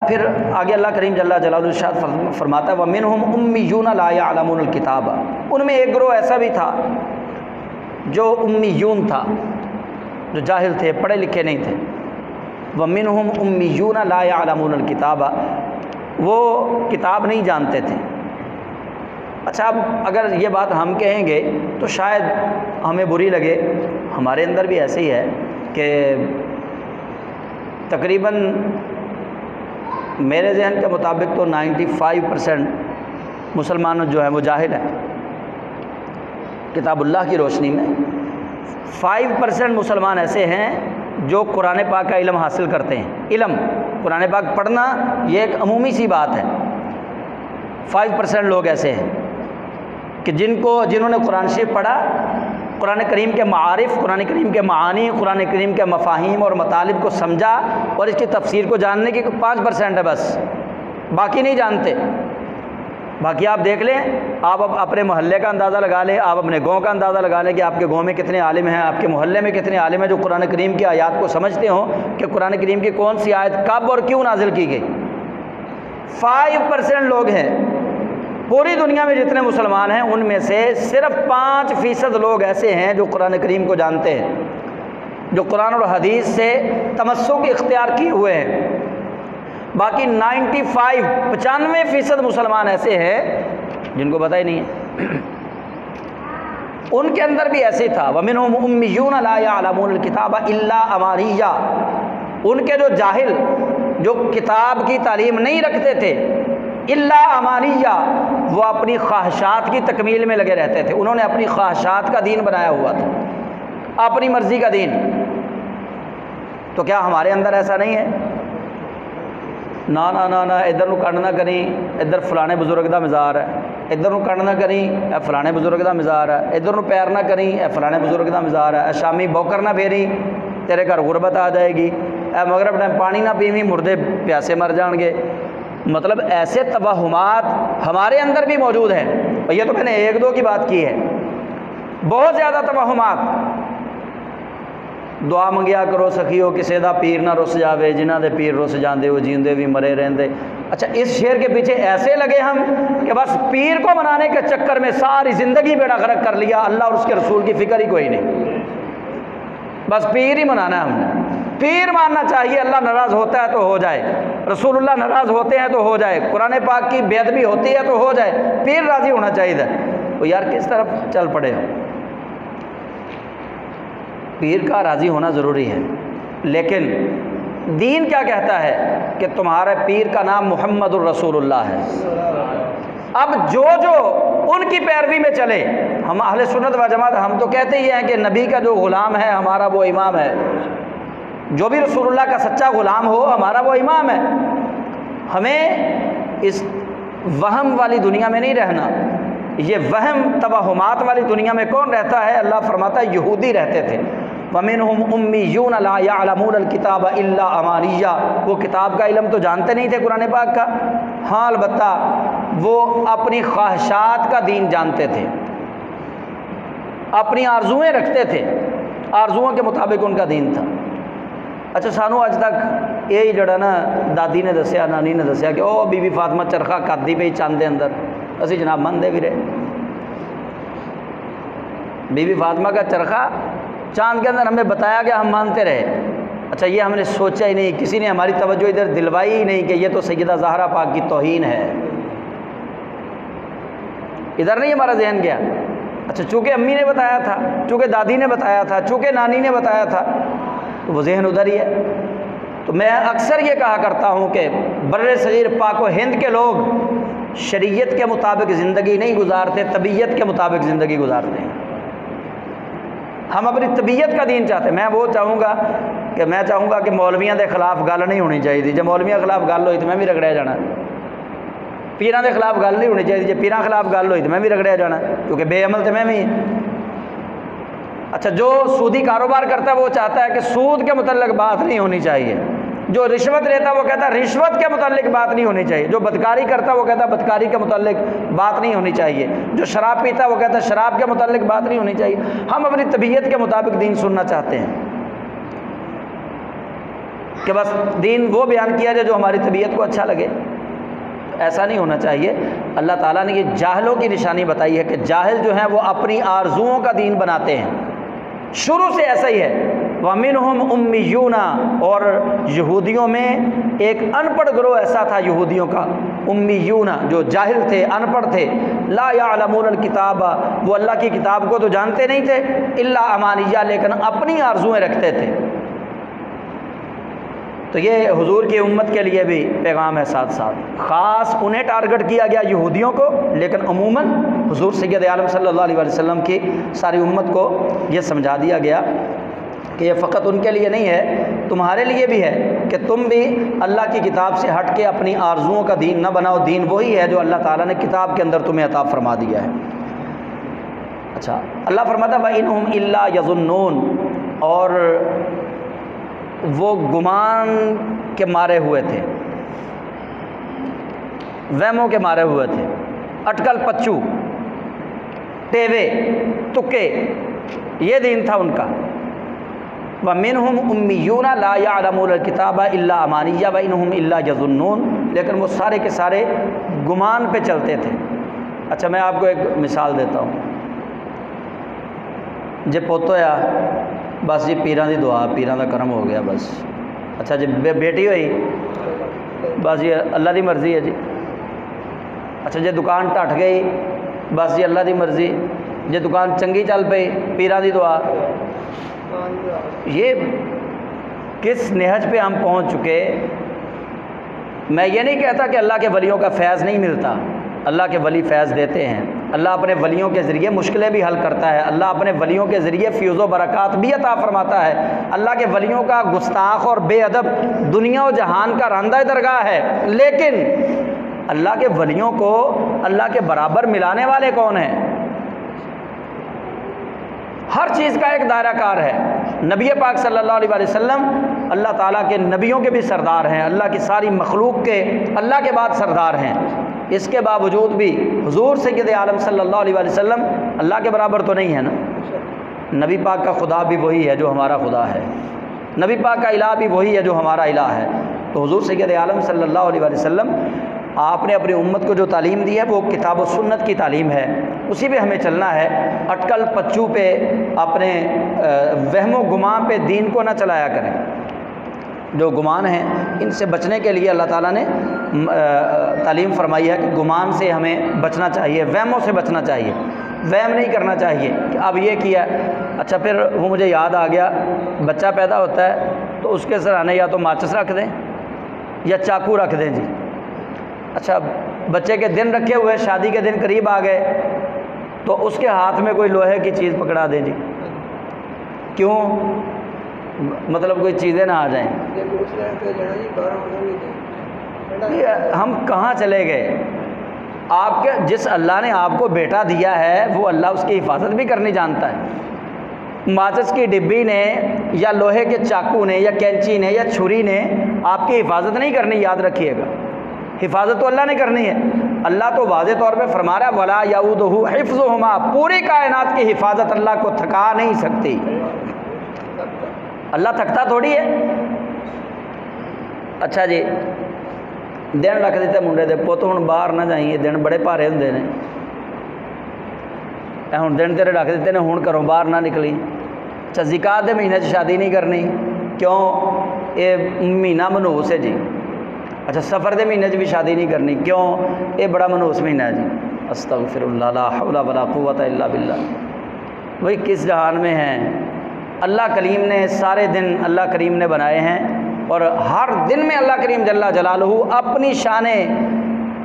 फिर आगे अल्लाह करीम जल्ला जलालुहु इरशाद फरमाता है वमिनहुम उम्मियून ला यअलमूनुल किताब। उनमें एक ग्रोह ऐसा भी था जो उम्मियून था, जो जाहिल थे, पढ़े लिखे नहीं थे। वमिनहुम उम्मियून ला यअलमूनुल किताब, वो किताब नहीं जानते थे। अच्छा, अब अगर ये बात हम कहेंगे तो शायद हमें बुरी लगे। हमारे अंदर भी ऐसे ही है कि तकरीबन मेरे जहन के मुताबिक तो 95% मुसलमान जो हैं वो जाहिल हैं किताबुल्लाह की रोशनी में। 5% मुसलमान ऐसे हैं जो कुरान पाक का इल्म हासिल करते हैं। इल्म कुरान पाक पढ़ना ये एक अमूमी सी बात है। 5% लोग ऐसे हैं कि जिन्होंने कुरान शरीफ पढ़ा, कुरान करीम के मारिफ, कुरान करीम के मानी, कुरान करीम के मफाहिम और मतालिब को समझा और इसकी तफसीर को जानने की 5% है बस, बाकी नहीं जानते। बाकी आप देख लें, आप अब अपने मोहल्ले का अंदाज़ा लगा लें, आप अपने गांव का अंदाज़ा लगा लें कि आपके गांव में कितने आलिम हैं, आपके मोहल्ले में कितने आलिम हैं जो कुरान करीम की आयत को समझते हों कि कुरान करीम की कौन सी आयत कब और क्यों नाजिल की गई। 5% लोग हैं। पूरी दुनिया में जितने मुसलमान हैं उनमें से सिर्फ 5% लोग ऐसे हैं जो कुरान करीम को जानते हैं, जो कुरान और हदीस से तमस्सुक इख्तियार किए हुए हैं। बाकी 95% मुसलमान ऐसे हैं जिनको पता ही नहीं है। उनके अंदर भी ऐसे था, वमिनहुम उम्मियून ला यअलमूनुल किताब इल्ला अमानिया। उनके जो जाहिल, जो किताब की तालीम नहीं रखते थे, इल्ला अमानिया, वो अपनी ख्वाहिशात की तकमील में लगे रहते थे। उन्होंने अपनी ख्वाहिशात का दीन बनाया हुआ था, अपनी मर्ज़ी का दीन। तो क्या हमारे अंदर ऐसा नहीं है? ना ना ना ना, इधर नूं कण ना करी, इधर फलाने बुजुर्ग दा मज़ार है, इधर नूं कण ना करी, ए फलाने बुजुर्ग दा मज़ार है, इधर नूं पैर ना करी, ए फलाने बुजुर्ग दा मज़ार है, शामी बौकर ना फेरी, तेरे घर गुरबत आ जाएगी, ए मगरब टाइम पानी ना पीवी, मुर्दे प्यासे मर जाएंगे। मतलब ऐसे तवहुमात हमारे अंदर भी मौजूद हैं। ये तो मैंने 1-2 की बात की है, बहुत ज़्यादा तवहुमात। दुआ मंगिया करो सखियो किसी दा पीर ना रुस जावे, जिन्हां दे पीर रुस जाते वो जींदे भी मरे रहंदे। अच्छा, इस शेर के पीछे ऐसे लगे हम कि बस पीर को मनाने के चक्कर में सारी ज़िंदगी बेड़ा गर्क कर लिया, अल्लाह और उसके रसूल की फ़िक्र ही कोई नहीं, बस पीर ही मनाना है हमने। पीर मानना चाहिए, अल्लाह नाराज़ होता है तो हो जाए, रसूलुल्लाह नाराज़ होते हैं तो हो जाए, कुरान पाक की बेअदबी होती है तो हो जाए, पीर राज़ी होना चाहिए। तो यार किस तरफ चल पड़े हो? पीर का राज़ी होना ज़रूरी है, लेकिन दीन क्या कहता है कि तुम्हारे पीर का नाम मुहम्मदुर रसूलुल्लाह है। अब जो उनकी पैरवी में चले, हम अहले सुन्नत व जमात, हम तो कहते ही हैं कि नबी का जो ग़ुलाम है हमारा वो इमाम है। जो भी रसूलुल्लाह का सच्चा ग़ुलाम हो हमारा वो इमाम है। हमें इस वहम वाली दुनिया में नहीं रहना। ये वहम तवहुमात वाली दुनिया में कौन रहता है? अल्लाह फरमाता है यहूदी रहते थे। वमिनहुम उम्मियून ला यअलमूनुल किताब इल्ला अमानिया। वो किताब का इल्म तो जानते नहीं थे कुरान पाक का, हाँ अलबत्ता वो अपनी ख्वाहिशात का दीन जानते थे, अपनी आरजुएँ रखते थे, आरजुओं के मुताबिक उनका दीन था। अच्छा, सानू अज तक यही जड़ा ना दादी ने दसिया, नानी ने दसिया कि ओ बीबी फातिमा चरखा करती पई चंद दे अंदर, असी जनाब मनते भी रहे। बीबी फातिमा का चरखा चांद के अंदर हमें बताया गया, हम मानते रहे। अच्छा, ये हमने सोचा ही नहीं, किसी ने हमारी तवज्जो इधर दिलवाई ही नहीं कि ये तो सैयदा ज़हरा पाक की तौहीन है, इधर नहीं हमारा जहन गया। अच्छा, चूँकि अम्मी ने बताया था, चूँकि दादी ने बताया था, चूँकि नानी ने बताया था, तो वो जहन उधर ही है। तो मैं अक्सर ये कहा करता हूँ कि बर्रे सगीर पाक व हिंद के लोग शरीयत के मुताबिक ज़िंदगी नहीं गुजारते, तबीयत के मुताबिक ज़िंदगी गुजारते हैं। हम अपनी तबीयत का दीन चाहते हैं। मैं चाहूँगा कि मौलवियों के खिलाफ गल नहीं होनी चाहिए। जब मौलवियों के खिलाफ गल हुई तो मैं भी रगड़िया जाना। पीरां के खिलाफ गल नहीं होनी चाहिए, जब पीरां खिलाफ गल हुई तो मैं भी रगड़िया जाना, क्योंकि बेअमल तो मैं भी। अच्छा, जो सूदी कारोबार करता है वो चाहता है कि सूद के मुतल्लिक बात नहीं होनी चाहिए। जो रिश्वत लेता है वो कहता है रिश्वत के मुतल्लिक बात नहीं होनी चाहिए। जो बदकारी करता है वो कहता है बदकारी के मुतल्लिक बात नहीं होनी चाहिए। जो शराब पीता है वो कहता है शराब के मुतल्लिक बात नहीं होनी चाहिए। हम अपनी तबीयत के मुताबिक दीन सुनना चाहते हैं। कि बस दीन वो बयान किया जाए जो हमारी तबीयत को अच्छा लगे। ऐसा नहीं होना चाहिए। अल्लाह ताला ने ये जाहिलों की निशानी बताई है कि जाहिल जो हैं वो अपनी आरजुओं का दीन बनाते हैं, शुरू से ऐसा ही है। वमिनहुम उम्मियूना, और यहूदियों में एक अनपढ़ ग्रोह ऐसा था यहूदियों का, उम्मियूना, जो जाहिल थे, अनपढ़ थे। ला यालमूनल किताबा, वो अल्लाह की किताब को तो जानते नहीं थे, इल्ला अमानिया, लेकिन अपनी आरजुएँ रखते थे। तो ये हुजूर की उम्मत के लिए भी पैगाम है, साथ साथ ख़ास उन्हें टारगेट किया गया यहूदियों को, लेकिन अमूमन हुजूर सैयद आलम सल्लल्लाहु अलैहि वसल्लम की सारी उम्मत को ये समझा दिया गया कि ये फ़कत उनके लिए नहीं है, तुम्हारे लिए भी है कि तुम भी अल्लाह की किताब से हट के अपनी आरजुओं का दीन न बनाओ। दीन वही है जो अल्लाह ताला ने किताब के अंदर तुम्हें अता फरमा दिया है। अच्छा, अल्लाह फरमाता व इनहुम इल्ला यज़ुन्नून, और वो गुमान के मारे हुए थे, वहमों के मारे हुए थे, अटकल पच्चू, टेवे तुक्के, ये दीन था उनका। व मिनहुम उम्मियूना ला यालमूनल किताबा इल्ला अमानिया व इनहुम इल्ला यज़ुन्नून, लेकिन वो सारे के सारे गुमान पे चलते थे। अच्छा, मैं आपको एक मिसाल देता हूँ। जे पुत होया, बस जी पीरां दी दुआ, पीरां दा करम हो गया बस। अच्छा जी बेटी हुई, बस जी अल्लाह दी मर्ज़ी है जी। अच्छा, जे दुकान ढट गई, बस जी अल्लाह दी मर्ज़ी। जे दुकान चंगी चल पई, पीरां दी दुआ। ये किस नहज पे हम पहुंच चुके। मैं ये नहीं कहता कि अल्लाह के वलियों का फैज़ नहीं मिलता, अल्लाह के वली फैज़ देते हैं। अल्लाह अपने वलियों के ज़रिए मुश्किलें भी हल करता है, अल्लाह अपने वलियों के ज़रिए फ़ैज़ व बरक़ात भी अता फ़रमाता है। अल्लाह के वलियों का गुस्ताख और बेअदब दुनिया और जहान का रांदा दरगाह है, लेकिन अल्लाह के वलियों को अल्लाह के बराबर मिलाने वाले कौन हैं? हर चीज़ का एक दायरा कार है। नबी पाक सल्लल्लाहु अलैहि वसल्लम अल्लाह ताला के नबियों के भी सरदार हैं, अल्लाह की सारी मखलूक के अल्लाह के बाद सरदार हैं। इसके बावजूद भी हुजूर सैयद आलम सल्लल्लाहु अलैहि वसल्लम अल्लाह के बराबर तो नहीं है ना। नबी पाक का खुदा भी वही है जो हमारा खुदा है, नबी पाक का इलाह भी वही है जो हमारा इलाह है। तो हुजूर सैयद आलम सल्लल्लाहु अलैहि वसल्लम आपने अपनी उम्मत को जो तालीम दी है वो किताब और सुन्नत की तालीम है, उसी पे हमें चलना है। अटकल पच्चू पे, अपने वहमो गुमां पे दीन को ना चलाया करें। जो गुमान हैं इनसे बचने के लिए अल्लाह ताला ने तालीम फरमाई है कि गुमान से हमें बचना चाहिए, वहमों से बचना चाहिए। वहम नहीं करना चाहिए कि अब ये किया, अच्छा फिर वो मुझे याद आ गया, बच्चा पैदा होता है तो उसके सराहने या तो माचिस रख दें या चाकू रख दें जी। अच्छा, बच्चे के दिन रखे हुए, शादी के दिन करीब आ गए तो उसके हाथ में कोई लोहे की चीज़ पकड़ा दें जी। क्यों? मतलब कोई चीज़ें ना आ जाएं। हम कहाँ चले गए? आपके जिस अल्लाह ने आपको बेटा दिया है वो अल्लाह उसकी हिफाजत भी करनी जानता है। माचिस की डिब्बी ने या लोहे के चाकू ने या कैंची ने या छुरी ने आपकी हिफाजत नहीं करनी, याद रखिएगा। हिफाजत तो अल्लाह ने करनी है। अल्लाह तो वाज़े तौर पे फरमा रहा है वला यऊदुहु हिफ्ज़ुहुमा, पूरी कायनात की हिफाजत अल्लाह को थका नहीं सकती। अल्लाह थकता थोड़ी है। अच्छा जी, दिन रख दिते मुंडे दे पुत हुण बाहर ना जाइए, दिन बड़े भारे हुंदे ने, हुण दिन तेरे रख दिते ने, हुण घरों बाहर ना निकली। अच्छा, ज़िकात दे महीने शादी नहीं करनी, क्यों? ये महीना मनहूस है जी। अच्छा, सफ़र के महीने भी शादी नहीं करनी, क्यों? ये बड़ा मनहूस महीना है जी। अस्तग़फिरुल्लाह, ला हौला वला कुव्वता इल्ला बिल्लाह। वही किस जहान में हैं? अल्लाह करीम ने सारे दिन अल्लाह करीम ने बनाए हैं और हर दिन में अल्लाह करीम जल्ला जलालहू अपनी शान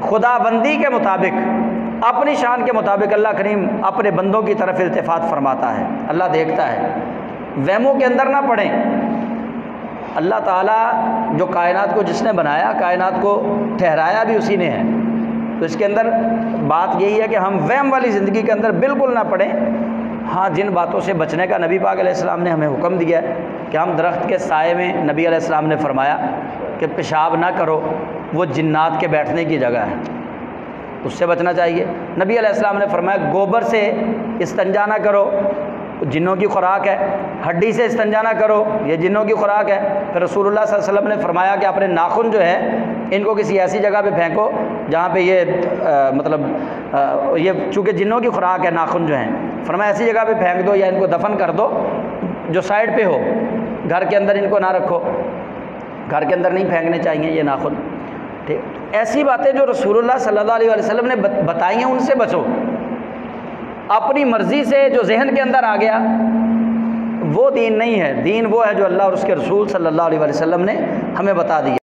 खुदाबंदी के मुताबिक, अपनी शान के मुताबिक अल्लाह करीम अपने बंदों की तरफ इल्तिफ़ात फरमाता है। अल्लाह देखता है, वहमों के अंदर ना पड़ें। अल्लाह ताला जो कायनात को जिसने बनाया, कायनात को ठहराया भी उसी ने है। तो इसके अंदर बात यही है कि हम वहम वाली ज़िंदगी के अंदर बिल्कुल ना पड़ें। हाँ, जिन बातों से बचने का नबी पाक अलैहिस्सलाम ने हमें हुक्म दिया है कि हम दरख्त के साए में, नबी अलैहिस्सलाम ने फरमाया कि पेशाब ना करो, वो जिन्नात के बैठने की जगह है, उससे बचना चाहिए। नबी अलैहिस्सलाम ने फरमाया गोबर से इस्तंजा ना करो, जिन्नों की खुराक है, हड्डी से इस्तिंजा ना करो, ये जिन्नों की खुराक है। फिर रसूलुल्लाह सल्लल्लाहु अलैहि वसल्लम ने फरमाया कि अपने नाखून जो है इनको किसी ऐसी जगह पे फेंको जहाँ पे ये ये चूँकि जिन्नों की खुराक है नाखून जो हैं, फरमाया ऐसी जगह पे फेंक दो या इनको दफन कर दो जो साइड पे हो, घर के अंदर इनको ना रखो, घर के अंदर नहीं फेंकने चाहिए ये नाखून। ठीक, ऐसी बातें जो रसूलुल्लाह सल्लल्लाहु अलैहि वसल्लम ने बताई हैं उनसे बचो। अपनी मर्ज़ी से जो जहन के अंदर आ गया वो दीन नहीं है। दीन वो है जो अल्लाह और उसके रसूल सल्लल्लाहु अलैहि वसल्लम ने हमें बता दिया।